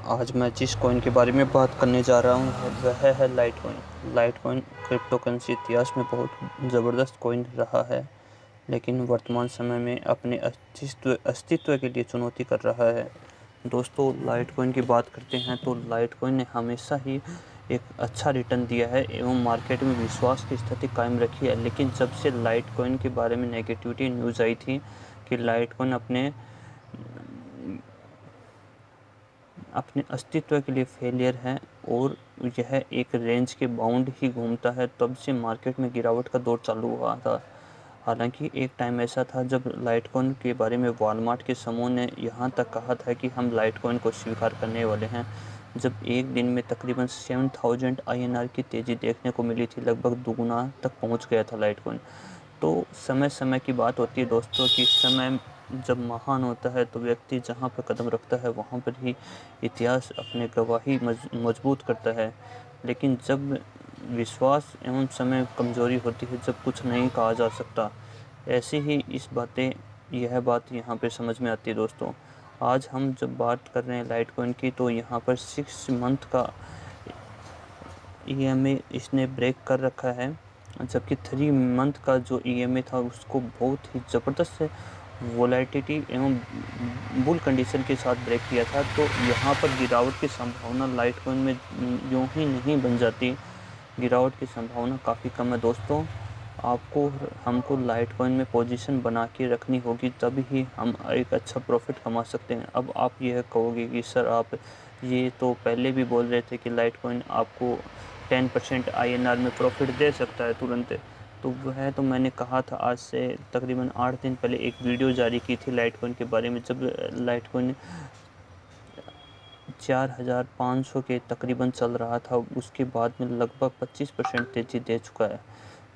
आज मैं जिस कॉइन के बारे में बात करने जा रहा हूँ वह है light coin. Light coin crypto currency इतिहास में बहुत ज़बरदस्त कॉइन रहा है, लेकिन वर्तमान समय में अपने अस्तित्व के लिए चुनौती कर रहा है। दोस्तों, लाइट कॉइन की बात करते हैं तो लाइट कॉइन ने हमेशा ही एक अच्छा रिटर्न दिया है एवं मार्केट में विश्वास की स्थिति कायम रखी है। लेकिन जब से लाइट कॉइन के बारे में नेगेटिविटी न्यूज़ आई थी कि लाइट कॉइन अपने अस्तित्व के लिए फेलियर है और यह एक रेंज के बाउंड ही घूमता है, तब से मार्केट में गिरावट का दौर चालू हुआ था। हालांकि एक टाइम ऐसा था जब लाइटकॉइन के बारे में वॉलमार्ट के समूह ने यहाँ तक कहा था कि हम लाइटकॉइन को स्वीकार करने वाले हैं। जब एक दिन में तकरीबन 7000 INR की तेज़ी देखने को मिली थी, लगभग दुगुना तक पहुँच गया था लाइटकॉइन। तो समय समय की बात होती है दोस्तों कि समय जब महान होता है तो व्यक्ति जहाँ पर कदम रखता है वहाँ पर ही इतिहास अपने गवाही मजबूत करता है। लेकिन जब विश्वास एवं समय कमज़ोरी होती है, जब कुछ नहीं कहा जा सकता, ऐसी ही यह बात यहाँ पे समझ में आती है दोस्तों। आज हम जब बात कर रहे हैं लाइटकॉइन की, तो यहाँ पर 6 मंथ का EMA इसने ब्रेक कर रखा है, जबकि 3 मंथ का जो EMA था उसको बहुत ही ज़बरदस्त वोलेटिलिटी एवं बुल कंडीशन के साथ ब्रेक किया था। तो यहाँ पर गिरावट की संभावना लाइटकॉइन में यूँ ही नहीं बन जाती, गिरावट की संभावना काफ़ी कम है दोस्तों। हमको लाइटकॉइन में पोजीशन बना के रखनी होगी, तभी ही हम एक अच्छा प्रॉफिट कमा सकते हैं। अब आप यह कहोगे कि सर, आप ये तो पहले भी बोल रहे थे कि लाइटकॉइन आपको 10% INR में प्रॉफिट दे सकता है तुरंत। तो वह तो मैंने कहा था, आज से तकरीबन 8 दिन पहले एक वीडियो जारी की थी लाइटकॉइन के बारे में, जब लाइटकॉइन 4500 के तकरीबन चल रहा था। उसके बाद में लगभग 25% तेज़ी दे चुका है।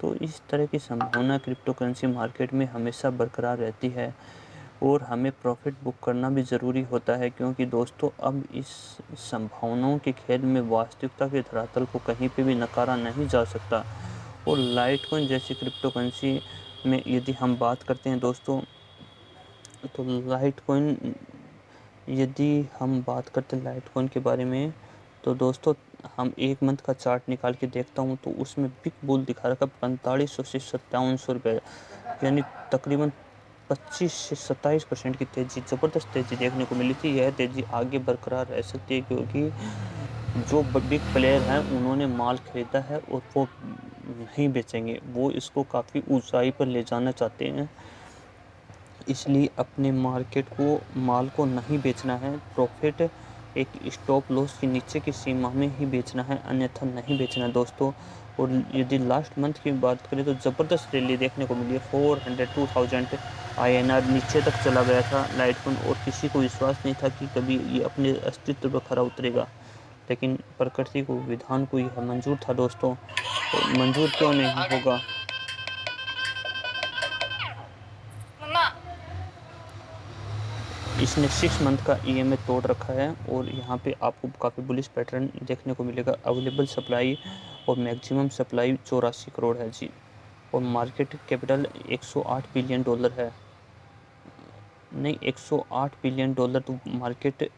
तो इस तरह की संभावना क्रिप्टो करेंसी मार्केट में हमेशा बरकरार रहती है और हमें प्रॉफिट बुक करना भी ज़रूरी होता है, क्योंकि दोस्तों अब इस संभावनाओं के खेल में वास्तविकता के धरातल को कहीं पे भी नकारा नहीं जा सकता। और लाइटकॉइन जैसी क्रिप्टो करेंसी में यदि हम बात करते हैं दोस्तों, तो लाइटकॉइन यदि हम बात करते हैं लाइटकॉइन के बारे में, तो दोस्तों हम 1 मंथ का चार्ट निकाल के देखता हूँ तो उसमें बिग बुल दिखा रखा 4500 से 5700 रुपये, यानी तकरीबन 25 से 27% की तेज़ी, ज़बरदस्त तेज़ी देखने को मिली थी। यह तेज़ी आगे बरकरार रह सकती है, क्योंकि जो बिग प्लेयर हैं उन्होंने माल खरीदा है और वो नहीं बेचेंगे, वो इसको काफ़ी ऊंचाई पर ले जाना चाहते हैं। इसलिए अपने माल को नहीं बेचना है, प्रॉफिट एक स्टॉप लॉस के नीचे की सीमा में ही बेचना है, अन्यथा नहीं बेचना है दोस्तों। और यदि लास्ट मंथ की बात करें तो ज़बरदस्त रैली देखने को मिली है। 402,000 INR नीचे तक चला गया था लाइटकॉइन, और किसी को विश्वास नहीं था कि कभी ये अपने अस्तित्व पर खरा उतरेगा। लेकिन प्रकृति को, विधान को यह मंजूर था दोस्तों, तो मंजूर क्यों नहीं होगा। इसने 6 मंथ का EMA तोड़ रखा है और यहाँ पे आपको काफ़ी बुलिश पैटर्न देखने को मिलेगा। अवेलेबल सप्लाई और मैक्सिमम सप्लाई 84 करोड़ है जी, और मार्केट कैपिटल 108 बिलियन डॉलर है। नहीं, 108 बिलियन डॉलर, तो मार्केट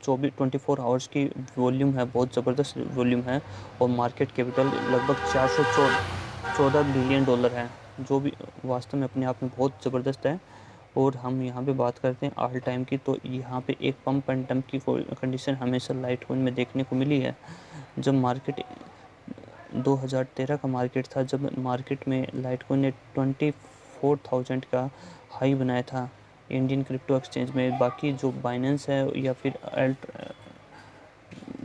24 आवर्स की वॉल्यूम है, बहुत ज़बरदस्त वॉल्यूम है। और मार्केट कैपिटल लगभग 414 बिलियन डॉलर है, जो भी वास्तव में अपने आप में बहुत ज़बरदस्त है। और हम यहाँ पे बात करते हैं ऑल टाइम की, तो यहाँ पे एक पंप एंड डंप की कंडीशन हमेशा लाइटकॉइन में देखने को मिली है। जब मार्केट 2013 का मार्केट था, जब मार्केट में लाइटकॉइन ने 24,000 का हाई बनाया था इंडियन क्रिप्टो एक्सचेंज में। बाकी जो बाइनेंस है या फिर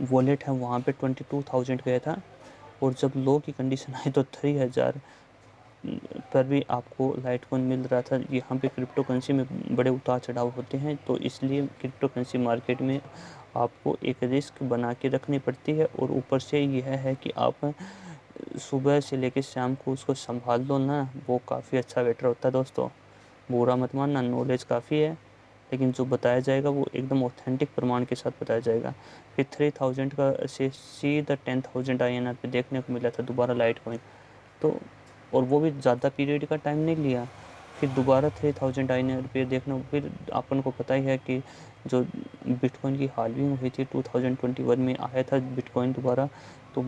वॉलेट है, वहाँ पे 22,000 गया था। और जब लो की कंडीशन आई तो 3000 पर भी आपको लाइटकॉइन मिल रहा था। यहाँ पे क्रिप्टो करेंसी में बड़े उतार चढ़ाव होते हैं, तो इसलिए क्रिप्टो करेंसी मार्केट में आपको एक रिस्क बना के रखनी पड़ती है। और ऊपर से यह है कि आप सुबह से लेकर शाम को उसको संभाल लो ना, वो काफ़ी अच्छा बेटर होता है दोस्तों। बुरा मत मानना, नॉलेज काफ़ी है, लेकिन जो बताया जाएगा वो एकदम ऑथेंटिक प्रमाण के साथ बताया जाएगा। फिर 3000 का से सीधा 10,000 INR पे देखने को मिला था दोबारा लाइटकॉइन, तो और वो भी ज़्यादा पीरियड का टाइम नहीं लिया, फिर दोबारा 3000 पे देखना। फिर अपन को पता ही है कि जो बिटकॉइन की हाल्विंग हुई थी 2021 में आया था बिटकॉइन दोबारा, तो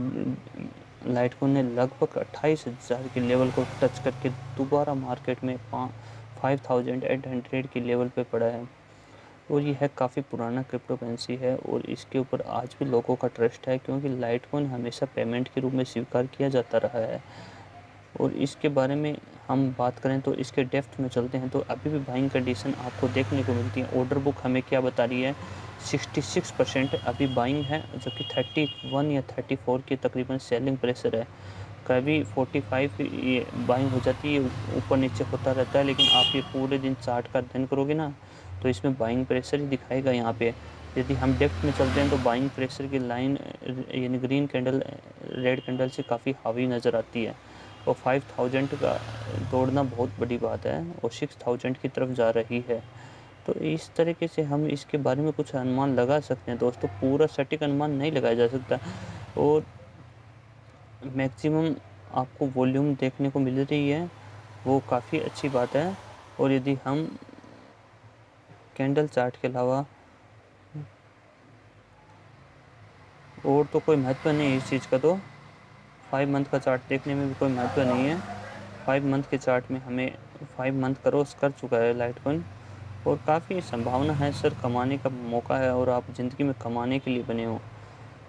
लाइटकॉइन ने लगभग 28,000 के लेवल को टच करके दोबारा मार्केट में 5800 के लेवल पे पड़ा है। और ये है काफ़ी पुराना क्रिप्टो करेंसी है और इसके ऊपर आज भी लोगों का ट्रस्ट है, क्योंकि लाइटकॉइन हमेशा पेमेंट के रूप में स्वीकार किया जाता रहा है। और इसके बारे में हम बात करें तो इसके डेप्थ में चलते हैं तो अभी भी बाइंग कंडीशन आपको देखने को मिलती है। ऑर्डर बुक हमें क्या बता रही है, 66% अभी बाइंग है, जबकि 31 या 34 की तकरीबन सेलिंग प्रेशर है। कभी 45 ये बाइंग हो जाती है, ऊपर नीचे होता रहता है, लेकिन आप ये पूरे दिन चार्ट का अध्ययन करोगे ना तो इसमें बाइंग प्रेशर ही दिखाएगा यहाँ पे। यदि हम डेप्थ में चलते हैं तो बाइंग प्रेशर की लाइन यानी ग्रीन कैंडल रेड कैंडल से काफ़ी हावी नज़र आती है और 5000 का तोड़ना बहुत बड़ी बात है और 6000 की तरफ जा रही है। तो इस तरीके से हम इसके बारे में कुछ अनुमान लगा सकते हैं दोस्तों, पूरा सटीक अनुमान नहीं लगाया जा सकता। और मैक्सिमम आपको वॉल्यूम देखने को मिल रही है, वो काफ़ी अच्छी बात है। और यदि हम कैंडल चार्ट के अलावा और तो कोई महत्व नहीं है इस चीज़ का, तो 5 मंथ का चार्ट देखने में भी कोई महत्व नहीं है। 5 मंथ के चार्ट में हमें 5 मंथ क्रॉस कर चुका है लाइटकॉइन और काफ़ी संभावना है सर, कमाने का मौका है और आप ज़िंदगी में कमाने के लिए बने हो।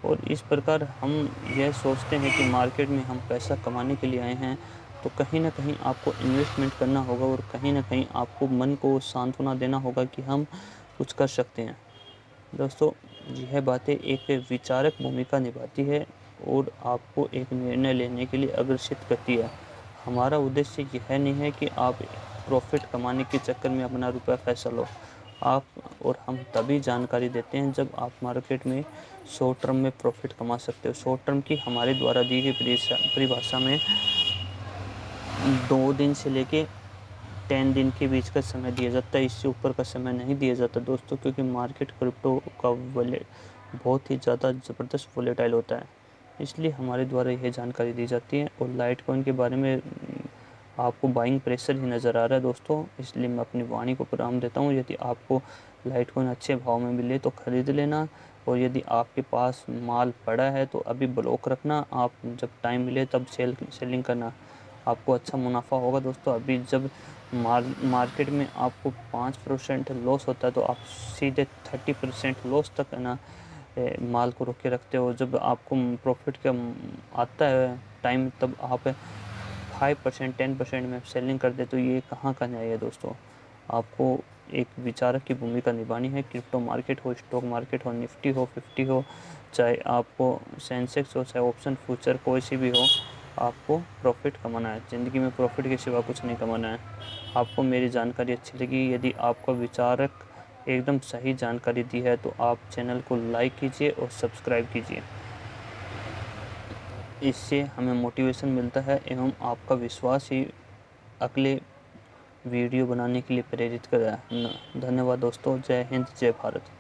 और इस प्रकार हम यह सोचते हैं कि मार्केट में हम पैसा कमाने के लिए आए हैं, तो कहीं ना कहीं आपको इन्वेस्टमेंट करना होगा और कहीं ना कहीं आपको मन को सांत्वना देना होगा कि हम कुछ कर सकते हैं। दोस्तों, यह बातें एक विचारक भूमिका निभाती है और आपको एक निर्णय लेने के लिए अग्रसित करती है। हमारा उद्देश्य यह नहीं है कि आप प्रॉफिट कमाने के चक्कर में अपना रुपया पैसा लो। आप और हम तभी जानकारी देते हैं जब आप मार्केट में शॉर्ट टर्म में प्रॉफिट कमा सकते हो। शॉर्ट टर्म की हमारे द्वारा दी गई परिभाषा में 2 दिन से लेके 10 दिन के बीच का समय दिया जाता है, इससे ऊपर का समय नहीं दिया जाता दोस्तों, क्योंकि मार्केट क्रिप्टो का बहुत ही ज़्यादा ज़बरदस्त वोलेटाइल होता है, इसलिए हमारे द्वारा यह जानकारी दी जाती है। और लाइटकॉइन के बारे में आपको बाइंग प्रेशर ही नज़र आ रहा है दोस्तों, इसलिए मैं अपनी वाणी को प्रणाम देता हूँ। यदि आपको लाइटकॉइन अच्छे भाव में मिले तो ख़रीद लेना, और यदि आपके पास माल पड़ा है तो अभी ब्लॉक रखना, आप जब टाइम मिले तब सेलिंग करना, आपको अच्छा मुनाफा होगा दोस्तों। अभी जब मार्केट में आपको 5% लॉस होता है तो आप सीधे 30% लॉस तक है ना माल को रोक के रखते हो। जब आपको प्रॉफिट का आता है टाइम तब आप 5% 10% में सेलिंग कर दे, तो ये कहाँ का न्याय है दोस्तों। आपको एक विचारक की भूमिका निभानी है। क्रिप्टो मार्केट हो, स्टॉक मार्केट हो, निफ्टी हो, 50 हो, चाहे आपको सेंसेक्स हो, चाहे ऑप्शन फ्यूचर कोई सी भी हो, आपको प्रॉफिट कमाना है। ज़िंदगी में प्रॉफिट के सिवा कुछ नहीं कमाना है। आपको मेरी जानकारी अच्छी लगी, यदि आपका विचारक एकदम सही जानकारी दी है तो आप चैनल को लाइक कीजिए और सब्सक्राइब कीजिए। इससे हमें मोटिवेशन मिलता है एवं आपका विश्वास ही अगले वीडियो बनाने के लिए प्रेरित कर रहा है। धन्यवाद दोस्तों। जय हिंद, जय भारत।